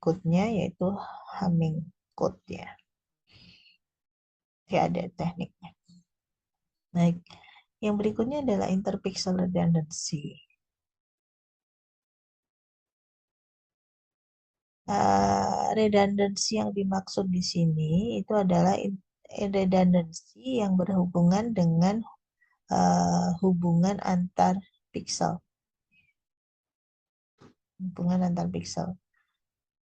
berikutnya yaitu Hamming code ya. Oke, ada tekniknya. Baik, yang berikutnya adalah interpixel redundancy. Redundancy yang dimaksud di sini itu adalah redundancy yang berhubungan dengan hubungan antar pixel. Hubungan antar pixel.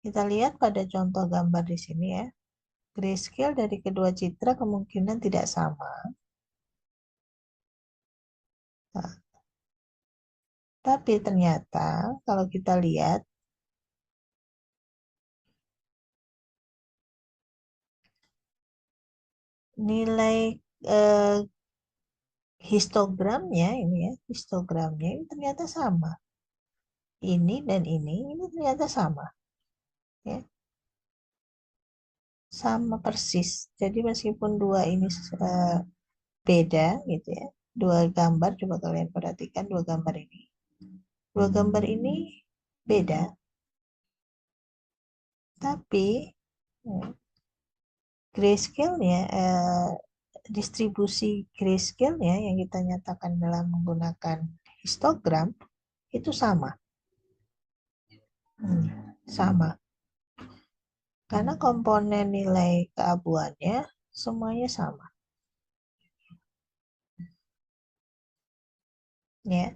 Kita lihat pada contoh gambar di sini ya. Grayscale dari kedua citra kemungkinan tidak sama. Nah, tapi ternyata kalau kita lihat nilai histogramnya ini ya, histogramnya ini ternyata sama. Ini dan ini ternyata sama. Ya. Sama persis. Jadi meskipun dua ini beda gitu ya. Dua gambar, coba kalian perhatikan dua gambar ini. Dua gambar ini beda. Tapi grayscale-nya, distribusi grayscale-nya yang kita nyatakan dalam menggunakan histogram itu sama. Sama. Karena komponen nilai keabuannya semuanya sama. Ya.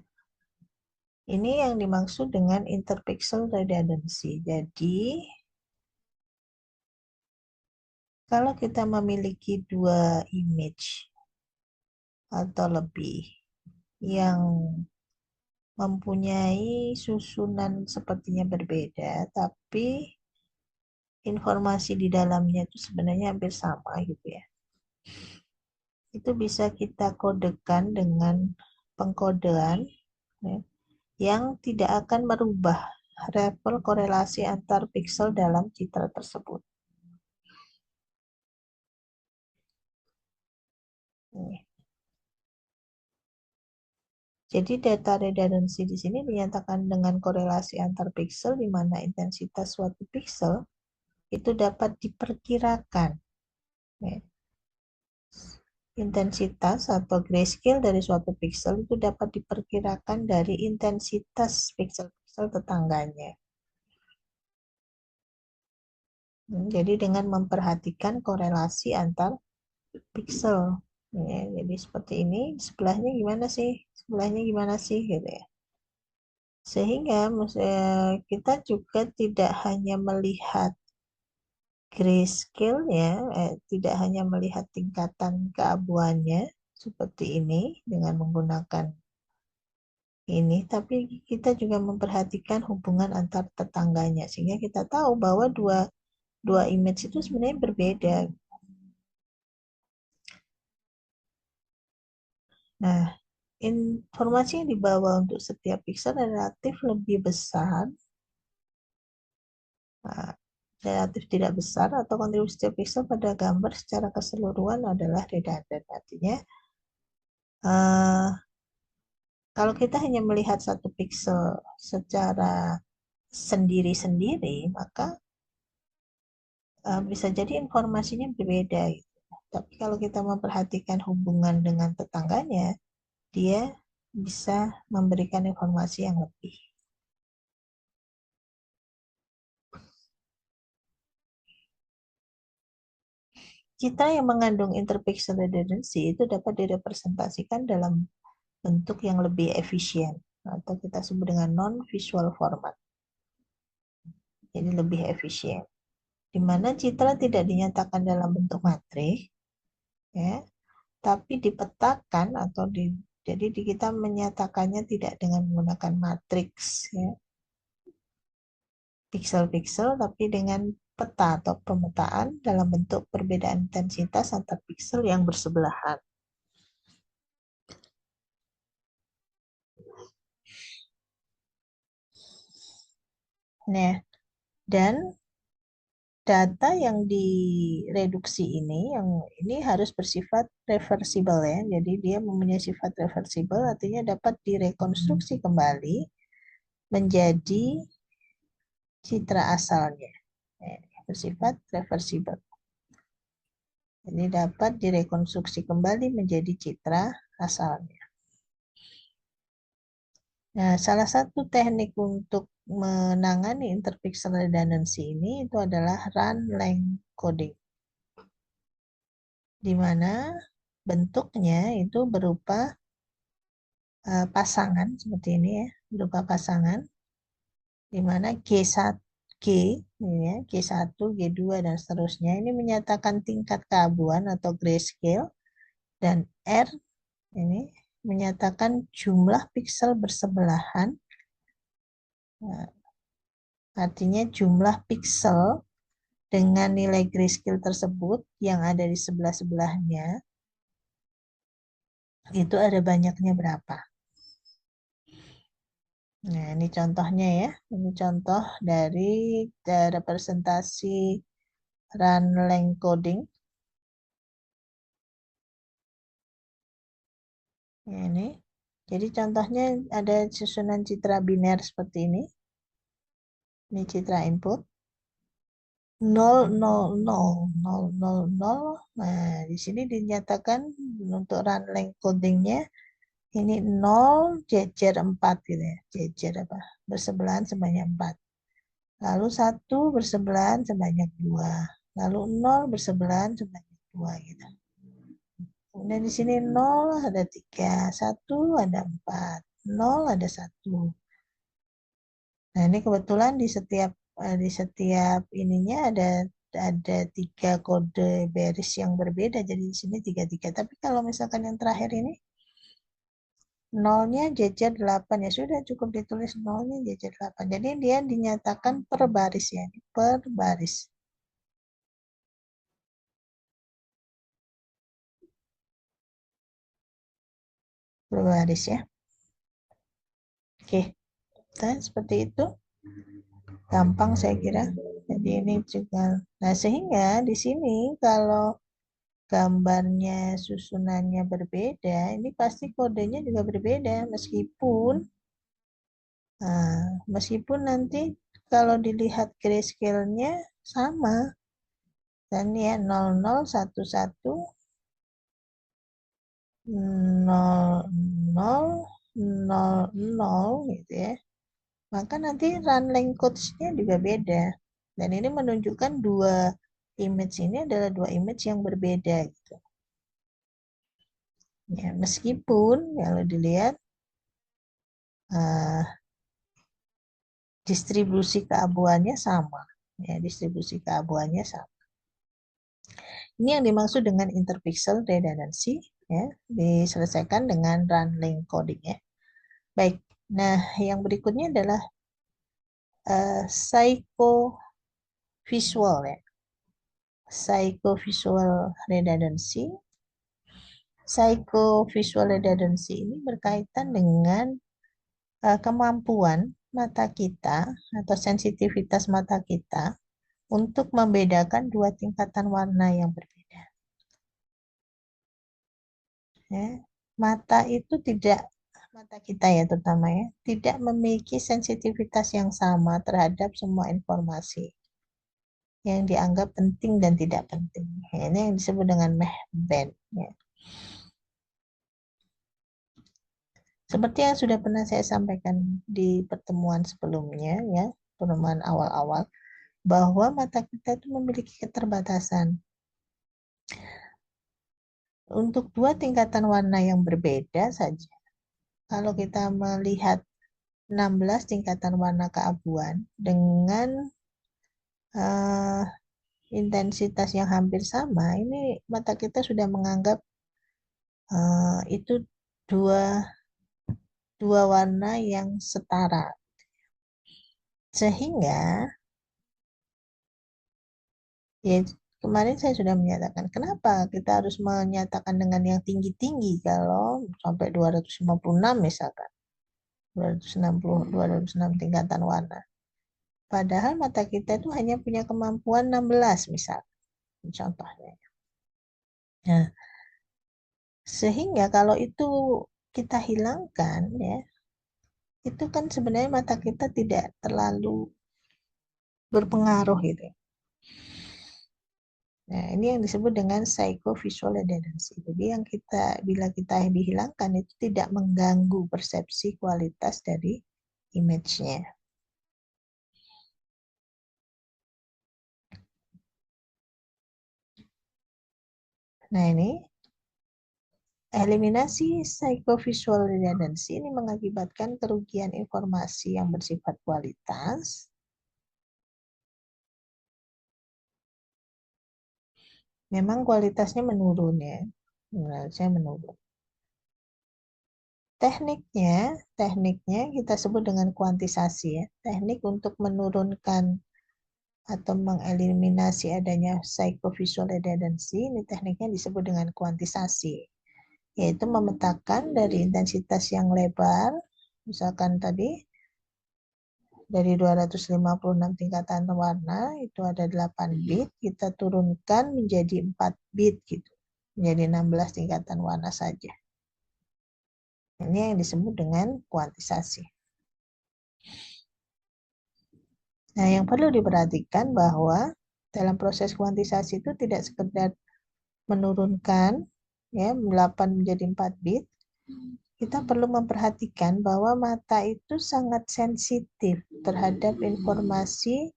Ini yang dimaksud dengan interpixel redundancy. Jadi, kalau kita memiliki dua image atau lebih yang mempunyai susunan sepertinya berbeda, tapi informasi di dalamnya itu sebenarnya hampir sama gitu ya. Itu bisa kita kodekan dengan pengkodean ya, yang tidak akan merubah level korelasi antar pixel dalam citra tersebut. Jadi data redundancy di sini dinyatakan dengan korelasi antar pixel di mana intensitas suatu pixel itu dapat diperkirakan. Ya. Intensitas atau grayscale dari suatu pixel itu dapat diperkirakan dari intensitas pixel-pixel tetangganya. Jadi dengan memperhatikan korelasi antar pixel. Ya, jadi seperti ini, sebelahnya gimana sih? Sebelahnya gimana sih? Gitu ya. Sehingga kita juga tidak hanya melihat grayscale-nya, tidak hanya melihat tingkatan keabuannya seperti ini dengan menggunakan ini, tapi kita juga memperhatikan hubungan antar tetangganya sehingga kita tahu bahwa dua image itu sebenarnya berbeda. Nah, informasi yang dibawa untuk setiap pixel relatif lebih besar, relatif tidak besar, atau kontribusi setiap pixel pada gambar secara keseluruhan adalah redundant. Artinya, kalau kita hanya melihat satu pixel secara sendiri-sendiri, maka bisa jadi informasinya berbeda. Gitu. Tapi kalau kita memperhatikan hubungan dengan tetangganya, dia bisa memberikan informasi yang lebih. Citra yang mengandung interpixel redundancy itu dapat direpresentasikan dalam bentuk yang lebih efisien atau kita sebut dengan non-visual format. Jadi lebih efisien. Di mana citra tidak dinyatakan dalam bentuk matris, ya, tapi dipetakan atau jadi kita menyatakannya tidak dengan menggunakan matriks, ya, pixel-pixel, tapi dengan peta atau pemetaan dalam bentuk perbedaan intensitas antar pixel yang bersebelahan. Nah, dan data yang direduksi yang ini harus bersifat reversible ya. Jadi dia mempunyai sifat reversible, artinya dapat direkonstruksi kembali menjadi citra asalnya. bersifat reversible. Jadi dapat direkonstruksi kembali menjadi citra asalnya. Nah, salah satu teknik untuk menangani interpixel redundancy ini itu adalah run length coding, di mana bentuknya itu berupa pasangan seperti ini ya, berupa pasangan, di mana G, ini ya, G1, G2, dan seterusnya ini menyatakan tingkat keabuan atau grayscale, dan R ini menyatakan jumlah piksel bersebelahan. Nah, artinya jumlah piksel dengan nilai grayscale tersebut yang ada di sebelah-sebelahnya itu ada banyaknya berapa. Nah, ini contohnya ya. Ini contoh dari representasi run length coding. Ya, ini. Jadi contohnya ada susunan citra biner seperti ini. Ini citra input. 0, 0, 0, 0, 0, 0. Nah, di sini dinyatakan untuk run length codingnya ini 0 jejer 4 gitu ya. Jejer apa? Bersebelahan sebanyak 4. Lalu 1 bersebelahan sebanyak 2. Lalu 0 bersebelahan sebanyak 2 gitu. Kemudian di sini 0 ada 3, 1 ada 4, 0 ada 1. Nah, ini kebetulan di setiap ininya ada 3 kode baris yang berbeda, jadi di sini 33. Tapi kalau misalkan yang terakhir ini nolnya jejer 8, ya sudah cukup ditulis nolnya jejer 8. Jadi dia dinyatakan per baris ya, per baris. Per baris ya. Oke, nah, seperti itu. Gampang saya kira. Jadi ini juga. Nah, sehingga di sini kalau gambarnya susunannya berbeda, ini pasti kodenya juga berbeda meskipun nanti kalau dilihat grayscale-nya sama. Dan ya 00, 11, 0, 0, 0, 0 gitu ya. Maka nanti run length codes-nya juga beda. Dan ini menunjukkan dua image ini adalah dua image yang berbeda gitu. Ya, meskipun kalau dilihat distribusi keabuannya sama. Ya, distribusi keabuannya sama. Ini yang dimaksud dengan interpixel redundancy, ya, diselesaikan dengan run length coding ya. Baik, nah yang berikutnya adalah psychovisual ya. Psychovisual redundancy. Psychovisual redundancy ini berkaitan dengan kemampuan mata kita atau sensitivitas mata kita untuk membedakan dua tingkatan warna yang berbeda. Ya, mata kita ya terutama ya, tidak memiliki sensitivitas yang sama terhadap semua informasi yang dianggap penting dan tidak penting. Ya, ini yang disebut dengan Mehband. Ya. Seperti yang sudah pernah saya sampaikan di pertemuan sebelumnya, ya, pertemuan awal-awal, bahwa mata kita itu memiliki keterbatasan. Untuk dua tingkatan warna yang berbeda saja, kalau kita melihat 16 tingkatan warna keabuan dengan intensitas yang hampir sama, ini mata kita sudah menganggap itu dua warna yang setara. Sehingga ya kemarin saya sudah menyatakan kenapa kita harus menyatakan dengan yang tinggi-tinggi kalau sampai 256 misalkan. 206 tingkatan warna. Padahal mata kita itu hanya punya kemampuan 16 misal. Contohnya. Nah, sehingga kalau itu kita hilangkan ya, itu kan sebenarnya mata kita tidak terlalu berpengaruh gitu. Nah, ini yang disebut dengan psychovisual redundancy. Jadi yang bila kita dihilangkan itu tidak mengganggu persepsi kualitas dari image-nya. Nah, ini eliminasi psychovisual redundancy ini mengakibatkan kerugian informasi yang bersifat kualitas. Memang kualitasnya menurun ya, saya menurun. Tekniknya kita sebut dengan kuantisasi ya. Teknik untuk menurunkan atau mengeliminasi adanya psychovisual redundancy, ini tekniknya disebut dengan kuantisasi, yaitu memetakan dari intensitas yang lebar, misalkan tadi dari 256 tingkatan warna, itu ada 8 bit, kita turunkan menjadi 4 bit gitu, menjadi 16 tingkatan warna saja. Ini yang disebut dengan kuantisasi. Nah, yang perlu diperhatikan bahwa dalam proses kuantisasi itu tidak sekedar menurunkan ya 8 menjadi 4 bit, kita perlu memperhatikan bahwa mata itu sangat sensitif terhadap informasi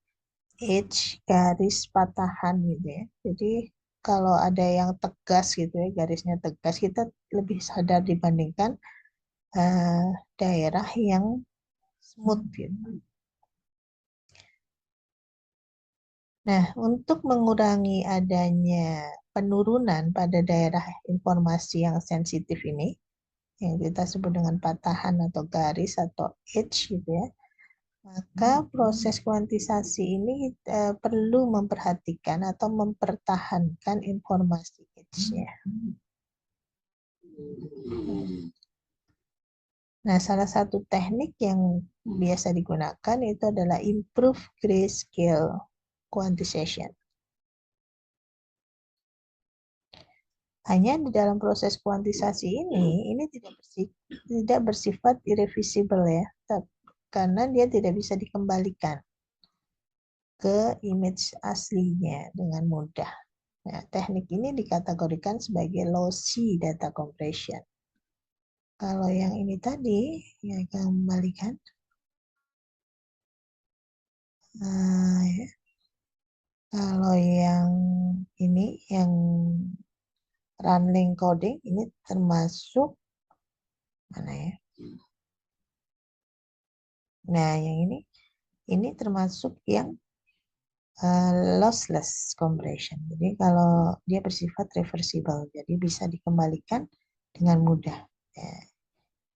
edge, garis patahan gitu ya. Jadi kalau ada yang tegas gitu ya, garisnya tegas, kita lebih sadar dibandingkan daerah yang smooth gitu. Nah, untuk mengurangi adanya penurunan pada daerah informasi yang sensitif ini, yang kita sebut dengan patahan atau garis atau edge gitu ya, maka proses kuantisasi ini perlu memperhatikan atau mempertahankan informasi edge-nya. Nah, salah satu teknik yang biasa digunakan itu adalah improve grayscale quantization. Hanya di dalam proses kuantisasi ini tidak bersifat irreversible ya, karena dia tidak bisa dikembalikan ke image aslinya dengan mudah. Nah, teknik ini dikategorikan sebagai lossy data compression. Kalau yang ini tadi, yang akan kembalikan. Ya. Kalau yang ini, yang running coding, ini termasuk mana ya? Nah, yang ini termasuk yang lossless compression. Jadi kalau dia bersifat reversible, jadi bisa dikembalikan dengan mudah. Ya.